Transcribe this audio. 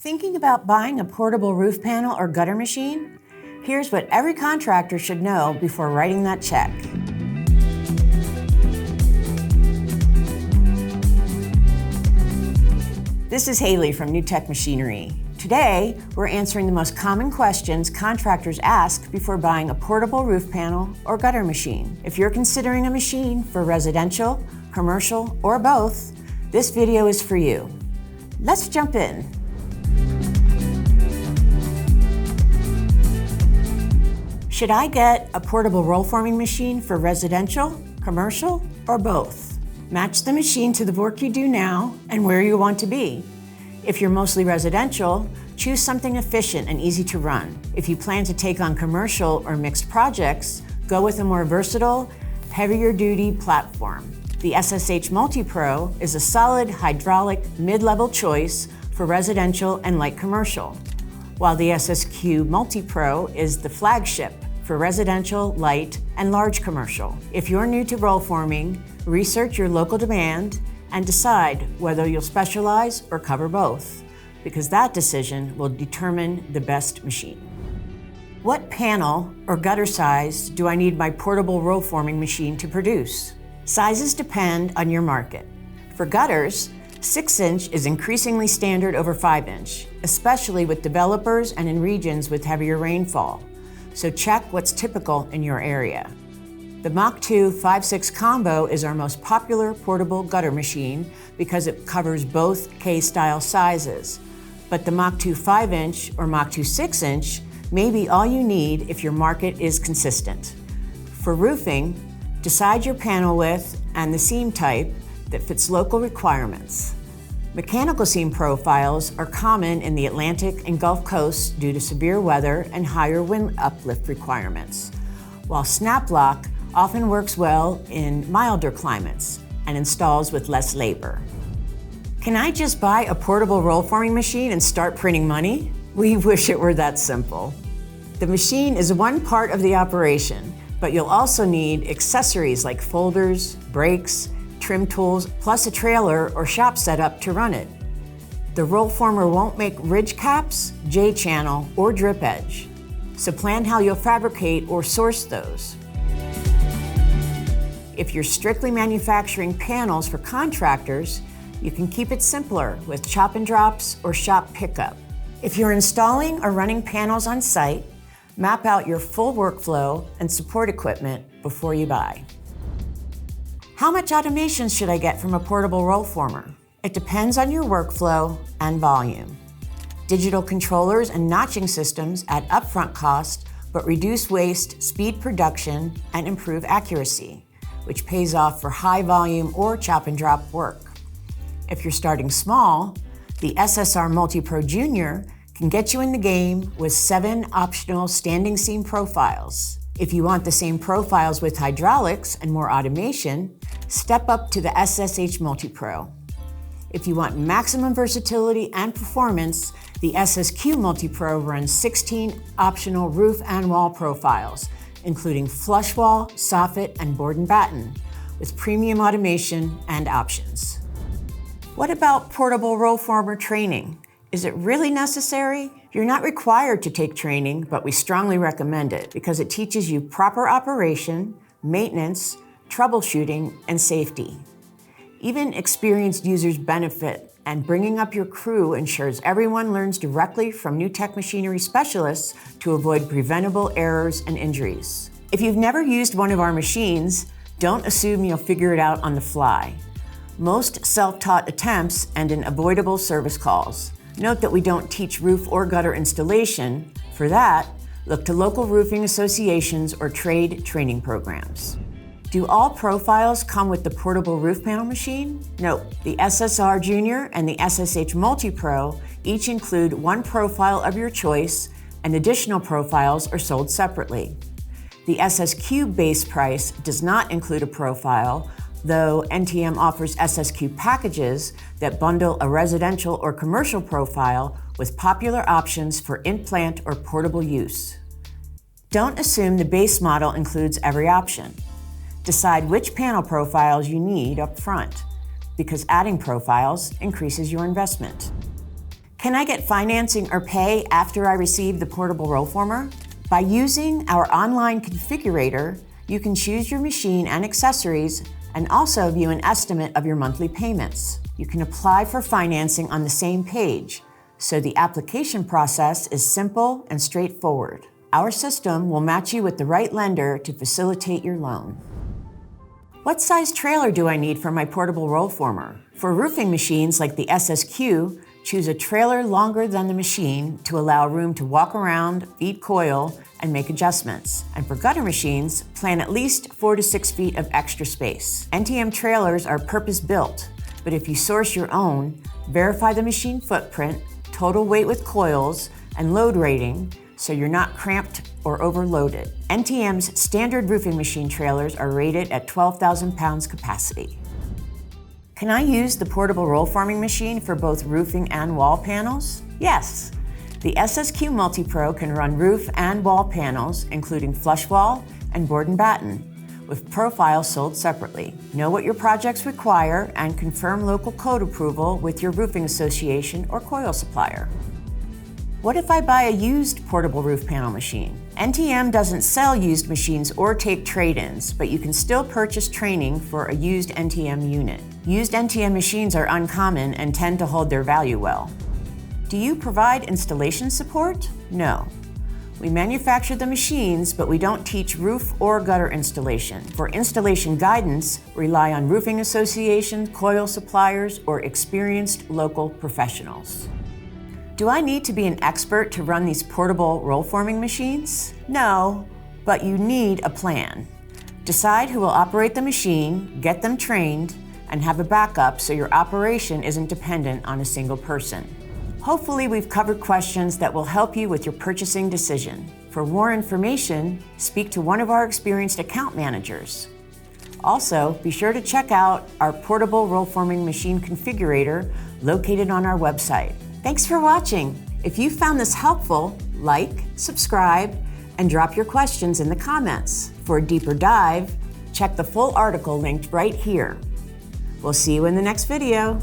Thinking about buying a portable roof panel or gutter machine? Here's what every contractor should know before writing that check. This is Hayley from New Tech Machinery. Today, we're answering the most common questions contractors ask before buying a portable roof panel or gutter machine. If you're considering a machine for residential, commercial, or both, this video is for you. Let's jump in. Should I get a portable roll forming machine for residential, commercial, or both? Match the machine to the work you do now and where you want to be. If you're mostly residential, choose something efficient and easy to run. If you plan to take on commercial or mixed projects, go with a more versatile, heavier duty platform. The SSH Multi-Pro is a solid hydraulic mid-level choice for residential and light commercial, while the SSQ Multi-Pro is the flagship for residential, light, and large commercial. If you're new to roll forming, research your local demand and decide whether you'll specialize or cover both, because that decision will determine the best machine. What panel or gutter size do I need my portable roll forming machine to produce? Sizes depend on your market. For gutters, 6-inch is increasingly standard over 5-inch, especially with developers and in regions with heavier rainfall. So check what's typical in your area. The Mach 2 5/6 combo is our most popular portable gutter machine because it covers both K-style sizes. But the Mach 2 5-inch or Mach 2 6-inch may be all you need if your market is consistent. For roofing, decide your panel width and the seam type that fits local requirements. Mechanical seam profiles are common in the Atlantic and Gulf Coasts due to severe weather and higher wind uplift requirements, while snap lock often works well in milder climates and installs with less labor. Can I just buy a portable roll forming machine and start printing money? We wish it were that simple. The machine is one part of the operation, but you'll also need accessories like folders, brakes, trim tools, plus a trailer or shop setup to run it. The Rollformer won't make ridge caps, J-channel, or drip edge, so plan how you'll fabricate or source those. If you're strictly manufacturing panels for contractors, you can keep it simpler with chop and drops or shop pickup. If you're installing or running panels on site, map out your full workflow and support equipment before you buy. How much automation should I get from a portable roll former? It depends on your workflow and volume. Digital controllers and notching systems add upfront cost, but reduce waste, speed production, and improve accuracy, which pays off for high volume or chop and drop work. If you're starting small, the SSR Multi-Pro Junior can get you in the game with 7 optional standing seam profiles. If you want the same profiles with hydraulics and more automation, step up to the SSH Multi-Pro. If you want maximum versatility and performance, the SSQ Multi-Pro runs 16 optional roof and wall profiles, including flush wall, soffit, and board and batten, with premium automation and options. What about portable roll former training? Is it really necessary? You're not required to take training, but we strongly recommend it because it teaches you proper operation, maintenance, troubleshooting, and safety. Even experienced users benefit, and bringing up your crew ensures everyone learns directly from New Tech Machinery specialists to avoid preventable errors and injuries. If you've never used one of our machines, don't assume you'll figure it out on the fly. Most self-taught attempts end in avoidable service calls. Note that we don't teach roof or gutter installation. For that, look to local roofing associations or trade training programs. Do all profiles come with the portable roof panel machine? Nope. The SSR Junior and the SSH Multi-Pro each include one profile of your choice, and additional profiles are sold separately. The SSQ base price does not include a profile, though NTM offers SSQ packages that bundle a residential or commercial profile with popular options for in-plant or portable use. Don't assume the base model includes every option. Decide which panel profiles you need up front, because adding profiles increases your investment. Can I get financing or pay after I receive the portable rollformer? By using our online configurator, you can choose your machine and accessories and also view an estimate of your monthly payments. You can apply for financing on the same page, so the application process is simple and straightforward. Our system will match you with the right lender to facilitate your loan. What size trailer do I need for my portable rollformer? For roofing machines like the SSQ, choose a trailer longer than the machine to allow room to walk around, feed coil, and make adjustments. And for gutter machines, plan at least 4 to 6 feet of extra space. NTM trailers are purpose-built, but if you source your own, verify the machine footprint, total weight with coils, and load rating so you're not cramped or overloaded. NTM's standard roofing machine trailers are rated at 12,000 pounds capacity. Can I use the portable rollforming machine for both roofing and wall panels? Yes. The SSQ MultiPro can run roof and wall panels, including flush wall and board and batten, with profiles sold separately. Know what your projects require and confirm local code approval with your roofing association or coil supplier. What if I buy a used portable roof panel machine? NTM doesn't sell used machines or take trade-ins, but you can still purchase training for a used NTM unit. Used NTM machines are uncommon and tend to hold their value well. Do you provide installation support? No. We manufacture the machines, but we don't teach roof or gutter installation. For installation guidance, rely on roofing associations, coil suppliers, or experienced local professionals. Do I need to be an expert to run these portable rollforming machines? No, but you need a plan. Decide who will operate the machine, get them trained, and have a backup so your operation isn't dependent on a single person. Hopefully we've covered questions that will help you with your purchasing decision. For more information, speak to one of our experienced account managers. Also, be sure to check out our portable rollforming machine configurator located on our website. Thanks for watching. If you found this helpful, like, subscribe, and drop your questions in the comments. For a deeper dive, check the full article linked right here. We'll see you in the next video.